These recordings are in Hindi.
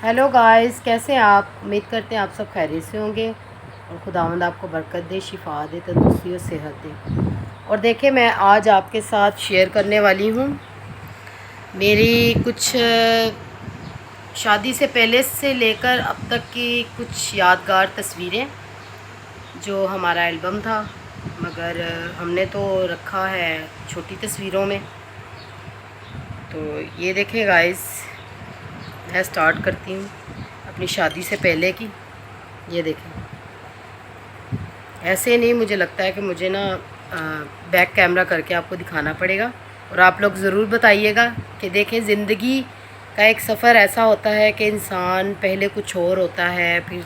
हेलो गाइस, कैसे हैं आप। उम्मीद करते हैं आप सब खैरियत से होंगे और खुदावंद आपको बरकत दे, शिफा दे, तंदुरुस्ती और सेहत दे। और देखिए, मैं आज आपके साथ शेयर करने वाली हूँ मेरी कुछ शादी से पहले से लेकर अब तक की कुछ यादगार तस्वीरें, जो हमारा एल्बम था मगर हमने तो रखा है छोटी तस्वीरों में। तो ये देखें गाइस, मैं स्टार्ट करती हूँ अपनी शादी से पहले की। ये देखें, ऐसे नहीं, मुझे लगता है कि मुझे ना बैक कैमरा करके आपको दिखाना पड़ेगा और आप लोग ज़रूर बताइएगा कि देखें, ज़िंदगी का एक सफ़र ऐसा होता है कि इंसान पहले कुछ और होता है, फिर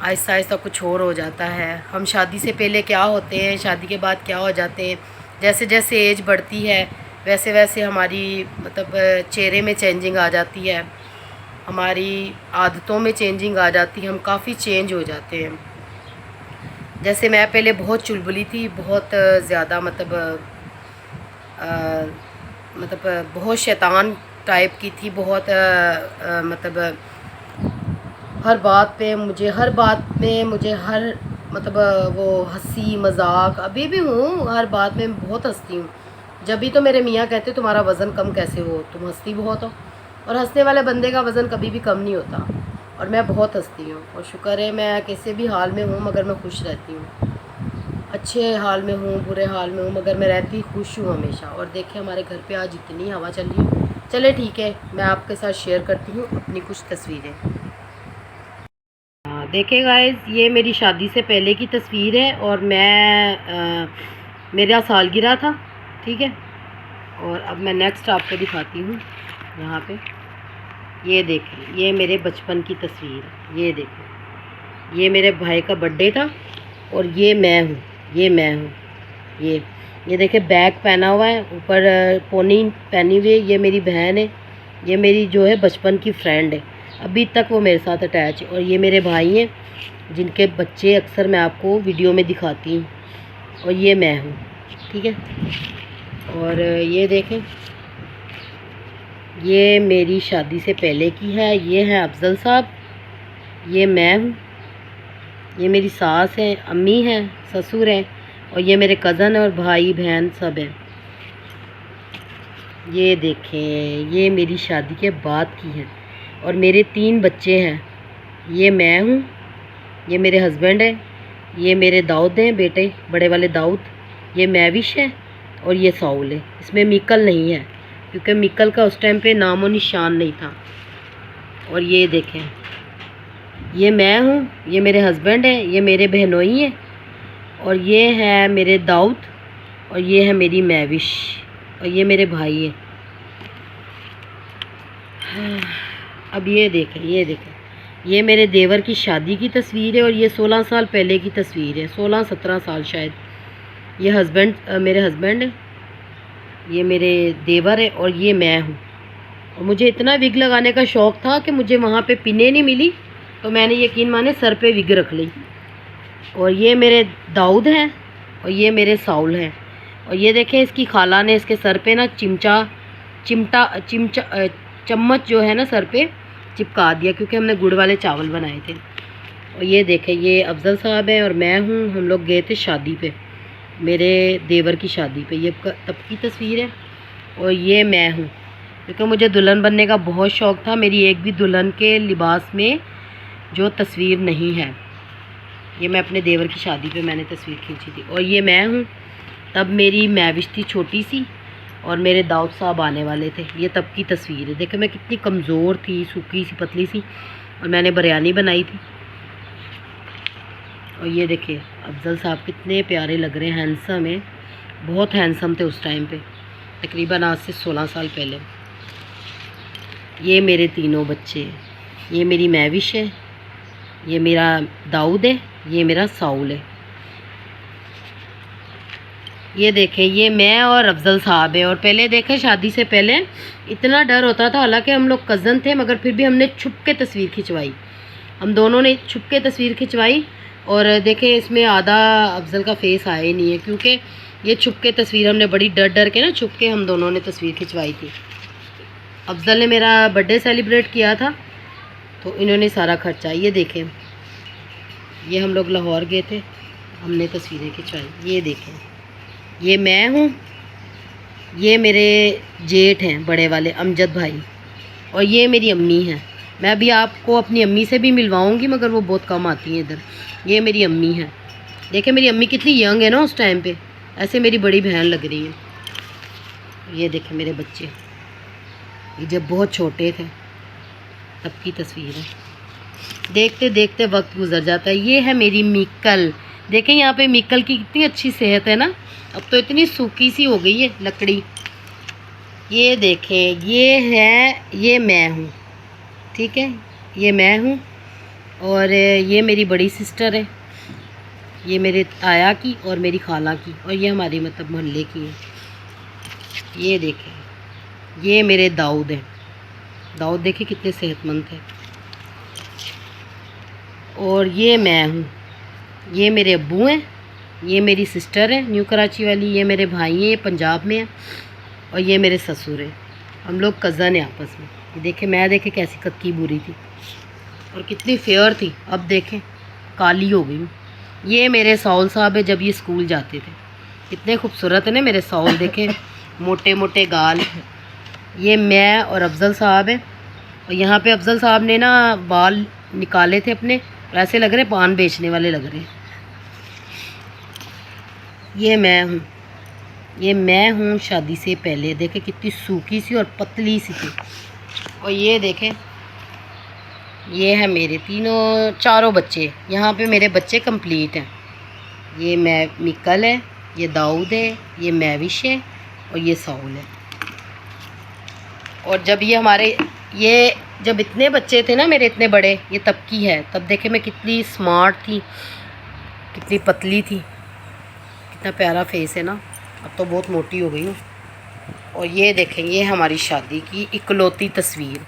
आहिस्ता आहिस्ता कुछ और हो जाता है। हम शादी से पहले क्या होते हैं, शादी के बाद क्या हो जाते हैं। जैसे जैसे एज बढ़ती है वैसे वैसे हमारी मतलब चेहरे में चेंजिंग आ जाती है, हमारी आदतों में चेंजिंग आ जाती है, हम काफ़ी चेंज हो जाते हैं। जैसे मैं पहले बहुत चुलबुली थी, बहुत ज़्यादा मतलब बहुत शैतान टाइप की थी, बहुत मतलब हर बात में मुझे हर मतलब वो हंसी मजाक, अभी भी हूँ, हर बात में बहुत हंसती हूँ। जब भी तो मेरे मियाँ कहते तुम्हारा वज़न कम कैसे हो, तुम हंसती बहुत हो। और हंसने वाले बंदे का वज़न कभी भी कम नहीं होता। और मैं बहुत हंसती हूँ और शुक्र है, मैं किसी भी हाल में हूँ मगर मैं खुश रहती हूँ। अच्छे हाल में हूँ, बुरे हाल में हूँ, मगर मैं रहती खुश हूँ हमेशा। और देखिए, हमारे घर पे आज इतनी हवा चल रही है। चले ठीक है, मैं आपके साथ शेयर करती हूँ अपनी कुछ तस्वीरें। देखिए गाइस, ये मेरी शादी से पहले की तस्वीर है और मेरा सालगिरह था, ठीक है। और अब मैं नेक्स्ट आपको दिखाती हूँ यहाँ पे। ये देखें, ये मेरे बचपन की तस्वीर है। ये देखें, ये मेरे भाई का बर्थडे था और ये मैं हूँ, ये ये देखें, बैग पहना हुआ है, ऊपर पोनी पहनी हुई है। ये मेरी बहन है, ये मेरी जो है बचपन की फ्रेंड है, अभी तक वो मेरे साथ अटैच है। और ये मेरे भाई हैं जिनके बच्चे अक्सर मैं आपको वीडियो में दिखाती हूँ। और ये मैं हूँ, ठीक है। और ये देखें, ये मेरी शादी से पहले की है। ये है अफजल साहब, ये मैं हूँ, ये मेरी सास है, अम्मी हैं, ससुर हैं, और ये मेरे कज़न और भाई बहन सब हैं। ये देखें, ये मेरी शादी के बाद की है और मेरे 3 बच्चे हैं। ये मैं हूँ, ये मेरे हस्बैंड है, ये मेरे दाऊद हैं बेटे, बड़े वाले दाऊद, ये मैविश है और ये साउल है। इसमें मिकल नहीं है क्योंकि मिकल का उस टाइम पे नामो निशान नहीं था। और ये देखें, ये मैं हूँ, ये मेरे हस्बैंड है, ये मेरे बहनोई हैं, और ये है मेरे दाऊद, और ये है मेरी मैविश, और ये मेरे भाई है। अब ये देखें, ये मेरे देवर की शादी की तस्वीर है और ये 16 साल पहले की तस्वीर है, 16-17 साल शायद। ये मेरे हस्बैंड है, ये मेरे देवर है और ये मैं हूँ। और मुझे इतना विग लगाने का शौक़ था कि मुझे वहाँ पे पिने नहीं मिली, तो मैंने यकीन माने सर पे विग रख ली। और ये मेरे दाऊद हैं और ये मेरे साउल हैं। और ये देखें, इसकी खाला ने इसके सर पे ना चम्मच जो है ना सर पे चिपका दिया, क्योंकि हमने गुड़ वाले चावल बनाए थे। और ये देखें, ये अफजल साहब हैं और मैं हूँ। हम लोग गए थे शादी पे, मेरे देवर की शादी पे। ये तब की तस्वीर है। और ये मैं हूँ, क्योंकि मुझे दुल्हन बनने का बहुत शौक़ था। मेरी एक भी दुल्हन के लिबास में जो तस्वीर नहीं है, ये मैं अपने देवर की शादी पे मैंने तस्वीर खींची थी। और ये मैं हूँ, तब मेरी मैविश थी छोटी सी और मेरे दाऊद साहब आने वाले थे। ये तब की तस्वीर है। देखो मैं कितनी कमज़ोर थी, सूखी सी पतली सी, और मैंने बिरयानी बनाई थी। और ये देखिए, अफजल साहब कितने प्यारे लग रहे हैं, हैंडसम है, बहुत हैंडसम थे उस टाइम पे, तकरीबन आज से 16 साल पहले। ये मेरे तीनों बच्चे हैं, ये मेरी मैविश है, ये मेरा दाऊद है, ये मेरा साउल है। ये देखें, ये मैं और अफजल साहब है। और पहले देखें, शादी से पहले इतना डर होता था, हालांकि हम लोग कज़न थे, मगर फिर भी हमने छुप के तस्वीर खिंचवाई। हम दोनों ने छुप के तस्वीर खिंचवाई। और देखें, इसमें आधा अफजल का फेस आया ही नहीं है, क्योंकि ये छुप के तस्वीर हमने बड़ी डर डर के ना छुप के हम दोनों ने तस्वीर खिंचवाई थी। अफजल ने मेरा बर्थडे सेलिब्रेट किया था तो इन्होंने सारा खर्चा, ये देखें, ये हम लोग लाहौर गए थे, हमने तस्वीरें खिंचवाई। ये देखें, ये मैं हूँ, ये मेरे जेठ हैं बड़े वाले अमजद भाई, और ये मेरी अम्मी हैं। मैं अभी आपको अपनी अम्मी से भी मिलवाऊंगी, मगर वो बहुत कम आती हैं इधर। ये मेरी अम्मी हैं, देखें मेरी अम्मी कितनी यंग है ना उस टाइम पे, ऐसे मेरी बड़ी बहन लग रही है। ये देखें मेरे बच्चे, ये जब बहुत छोटे थे तब की तस्वीर है। देखते देखते वक्त गुजर जाता है। ये है मेरी मीकल, देखें यहाँ पे मीकल की कितनी अच्छी सेहत है ना, अब तो इतनी सूखी सी हो गई है लकड़ी। ये देखें, ये मैं हूँ, ठीक है, ये मैं हूँ। और ये मेरी बड़ी सिस्टर है, ये मेरे ताया की और मेरी खाला की, और ये हमारी मतलब मोहल्ले की है। ये देखें, ये मेरे दाऊद हैं, दाऊद देखें कितने सेहतमंद थे। और ये मैं हूँ, ये मेरे अब्बू हैं, ये मेरी सिस्टर है न्यू कराची वाली, ये मेरे भाई हैं, ये पंजाब में हैं, और ये मेरे ससुर हैं। हम लोग कज़न हैं आपस में। ये देखें, मैं देखें कैसी कक्की बुरी थी और कितनी फेयर थी, अब देखें काली हो गई हूँ। ये मेरे साउल साहब है, जब ये स्कूल जाते थे कितने खूबसूरत है ना मेरे साउल, देखें मोटे मोटे गाल। ये मैं और अफजल साहब है, और यहाँ पे अफजल साहब ने ना बाल निकाले थे अपने, ऐसे लग रहे पान बेचने वाले लग रहे हैं। ये मैं हूँ, ये मैं हूँ शादी से पहले, देखें कितनी सूखी सी और पतली सी थी। और ये देखें, ये है मेरे चारों बच्चे, यहाँ पे मेरे बच्चे कंप्लीट हैं। ये मैं मिकल है, ये दाऊद है, ये मैविश है, और ये साउल है। और जब ये जब इतने बच्चे थे ना मेरे इतने बड़े, ये तब की है, तब देखे मैं कितनी स्मार्ट थी, कितनी पतली थी, कितना प्यारा फेस है ना। अब तो बहुत मोटी हो गई हूँ। और ये देखें, ये हमारी शादी की इकलौती तस्वीर,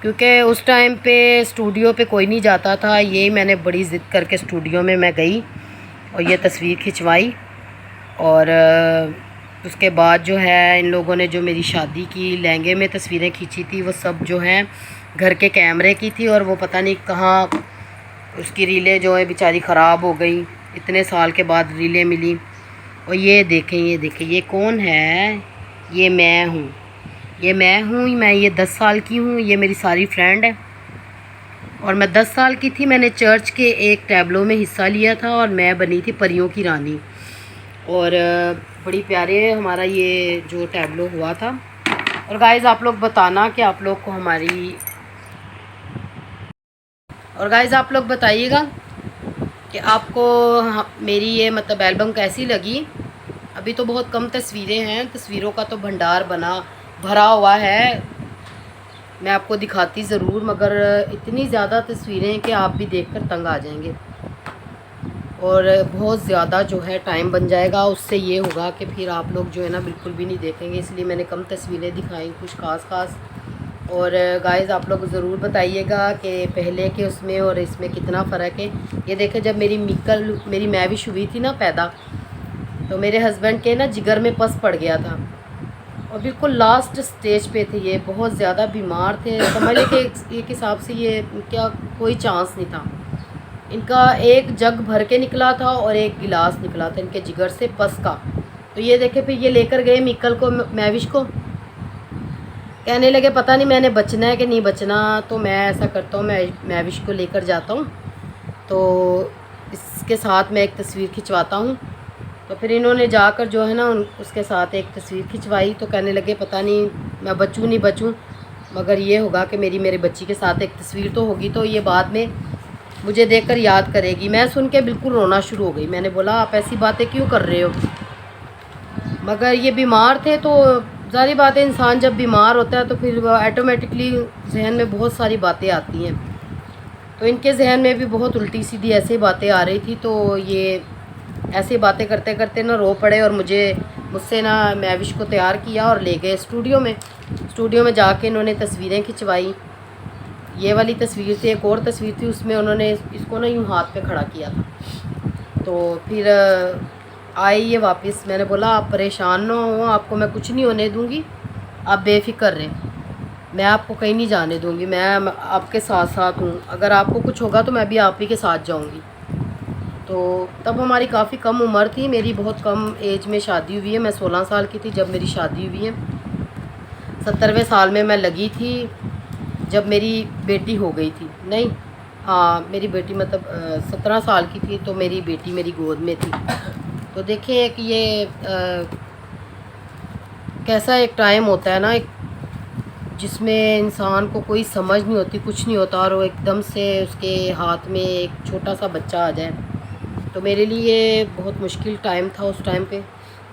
क्योंकि उस टाइम पे स्टूडियो पे कोई नहीं जाता था। ये मैंने बड़ी ज़िद करके स्टूडियो में मैं गई और ये तस्वीर खिंचवाई। और उसके बाद जो है इन लोगों ने जो मेरी शादी की लहंगे में तस्वीरें खींची थी, वो सब जो हैं घर के कैमरे की थी, और वो पता नहीं कहाँ उसकी रीलें जो है बेचारी ख़राब हो गई, इतने साल के बाद रीलें मिली। और ये देखें, ये कौन है, ये मैं हूँ, मैं ये 10 साल की हूँ, ये मेरी सारी फ्रेंड है। और मैं 10 साल की थी, मैंने चर्च के एक टैबलो में हिस्सा लिया था, और मैं बनी थी परियों की रानी। और बड़ी प्यारे हमारा ये जो टैबलो हुआ था। और गाइज़ आप लोग बताना कि आप लोग को और गाइज़ आप लोग बताइएगा कि आपको मेरी ये मतलब एल्बम कैसी लगी। अभी तो बहुत कम तस्वीरें हैं, तस्वीरों का तो भंडार भरा हुआ है, मैं आपको दिखाती ज़रूर, मगर इतनी ज़्यादा तस्वीरें हैं कि आप भी देखकर तंग आ जाएंगे, और बहुत ज़्यादा जो है टाइम बन जाएगा। उससे ये होगा कि फिर आप लोग जो है ना बिल्कुल भी नहीं देखेंगे, इसलिए मैंने कम तस्वीरें दिखाई, कुछ ख़ास। और गाइज़ आप लोग ज़रूर बताइएगा कि पहले के उसमें और इसमें कितना फ़र्क है। ये देखें, जब मेरी मैविश हुई थी ना पैदा, तो मेरे हस्बैंड के ना जिगर में पस पड़ गया था, और बिल्कुल लास्ट स्टेज पे थे, ये बहुत ज़्यादा बीमार थे, समझ लें कि एक हिसाब से ये क्या कोई चांस नहीं था। इनका एक जग भर के निकला था और एक गिलास निकला था इनके जिगर से पस का। तो ये देखे, फिर ये लेकर गए मिकल को, मैविश को, कहने लगे पता नहीं मैंने बचना है कि नहीं बचना। तो मैं ऐसा करता हूँ, मैं मैविश को लेकर जाता हूँ, तो इसके साथ मैं एक तस्वीर खिंचवाता हूँ। तो फिर इन्होंने जाकर जो है ना उसके साथ एक तस्वीर खिंचवाई, तो कहने लगे पता नहीं मैं बचूँ नहीं बचूँ, मगर ये होगा कि मेरे बच्ची के साथ एक तस्वीर तो होगी, तो ये बाद में मुझे देखकर याद करेगी। मैं सुन के बिल्कुल रोना शुरू हो गई। मैंने बोला आप ऐसी बातें क्यों कर रहे हो, मगर ये बीमार थे, तो सारी बातें, इंसान जब बीमार होता है तो फिर ऑटोमेटिकली जहन में बहुत सारी बातें आती हैं। तो इनके जहन में भी बहुत उल्टी सीधी ऐसी बातें आ रही थी, तो ये ऐसी बातें करते करते ना रो पड़े, और मुझसे ना मैविश को तैयार किया और ले गए स्टूडियो में जाके इन्होंने तस्वीरें खिंचवाई। ये वाली तस्वीर थी, एक और तस्वीर थी, उसमें उन्होंने इसको ना यूँ हाथ पे खड़ा किया था। तो फिर आई ये वापस, मैंने बोला आप परेशान ना हो, आपको मैं कुछ नहीं होने दूँगी, आप बेफ़िक्र रहें। मैं आपको कहीं नहीं जाने दूँगी, मैं आपके साथ साथ हूँ। अगर आपको कुछ होगा तो मैं भी आप ही के साथ जाऊँगी। तो तब हमारी काफ़ी कम उम्र थी, मेरी बहुत कम एज में शादी हुई है। मैं 16 साल की थी जब मेरी शादी हुई है। 70वें साल में मैं लगी थी जब मेरी बेटी हो गई थी। नहीं, हाँ, मेरी बेटी मतलब 17 साल की थी तो मेरी बेटी मेरी गोद में थी। तो देखिए कि ये कैसा एक टाइम होता है ना, एक जिसमें इंसान को कोई समझ नहीं होती, कुछ नहीं होता, और वो एकदम से उसके हाथ में एक छोटा सा बच्चा आ जाए। तो मेरे लिए बहुत मुश्किल टाइम था उस टाइम पे।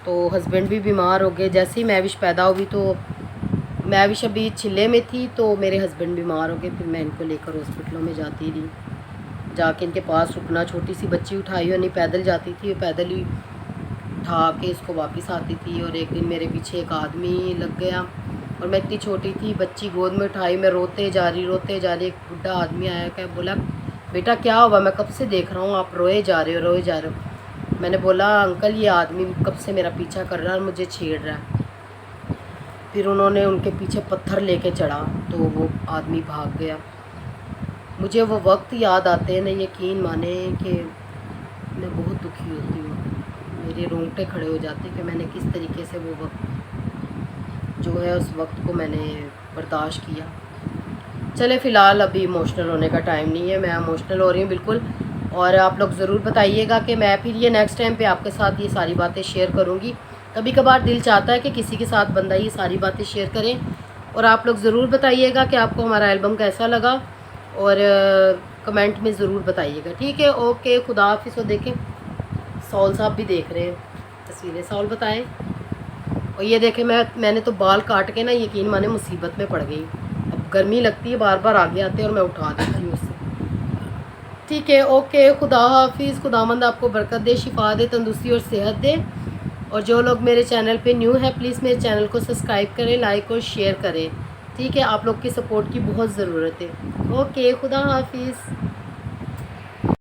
तो हस्बैंड भी बीमार हो गए। जैसे ही मैविश पैदा हुई तो मैविश अभी छिले में थी तो मेरे हस्बैंड बीमार हो गए। फिर मैं इनको लेकर हॉस्पिटलों में जाती रही, जाके इनके पास रुकना। छोटी सी बच्ची उठाई हुई नहीं, पैदल जाती थी, पैदल ही उठा के इसको वापस आती थी। और एक दिन मेरे पीछे एक आदमी लग गया और मैं इतनी छोटी थी, बच्ची गोद में उठाई, मैं रोते जा रही। एक बुढ़ा आदमी आया, क्या बोला, बेटा क्या हुआ, मैं कब से देख रहा हूँ आप रोए जा रहे हो। मैंने बोला अंकल ये आदमी कब से मेरा पीछा कर रहा है और मुझे छेड़ रहा है। फिर उन्होंने उनके पीछे पत्थर लेके चढ़ा तो वो आदमी भाग गया। मुझे वो वक्त याद आते हैं ना, यकीन माने कि मैं बहुत दुखी होती हूँ, मेरे रोंगटे खड़े हो जाते हैं कि मैंने किस तरीके से वो वक्त जो है उस वक्त को मैंने बर्दाश्त किया। चले फ़िलहाल अभी इमोशनल होने का टाइम नहीं है, मैं इमोशनल हो रही हूँ बिल्कुल। और आप लोग ज़रूर बताइएगा कि मैं फिर ये नेक्स्ट टाइम पे आपके साथ ये सारी बातें शेयर करूँगी। कभी कभार दिल चाहता है कि किसी के साथ बंदा ये सारी बातें शेयर करें। और आप लोग ज़रूर बताइएगा कि आपको हमारा एल्बम कैसा लगा, और कमेंट में ज़रूर बताइएगा। ठीक है, ओके, खुदा हाफिज़। तो देखें सौल साहब भी देख रहे हैं तस्वीरें, सौल बताएं। और ये देखें मैंने तो बाल काट के ना यकीन माने मुसीबत में पड़ गई। अब गर्मी लगती है, बार बार आगे आते हैं और मैं उठा देती हूँ उससे। ठीक है, ओके, खुदा हाफिज़। खुदावंद आपको बरकत दे, शिफा दे, तंदुरुस्ती और सेहत दे। और जो लोग मेरे चैनल पे न्यू है प्लीज़ मेरे चैनल को सब्सक्राइब करें, लाइक और शेयर करें। ठीक है, आप लोग की सपोर्ट की बहुत ज़रूरत है। ओके, खुदा हाफिज़।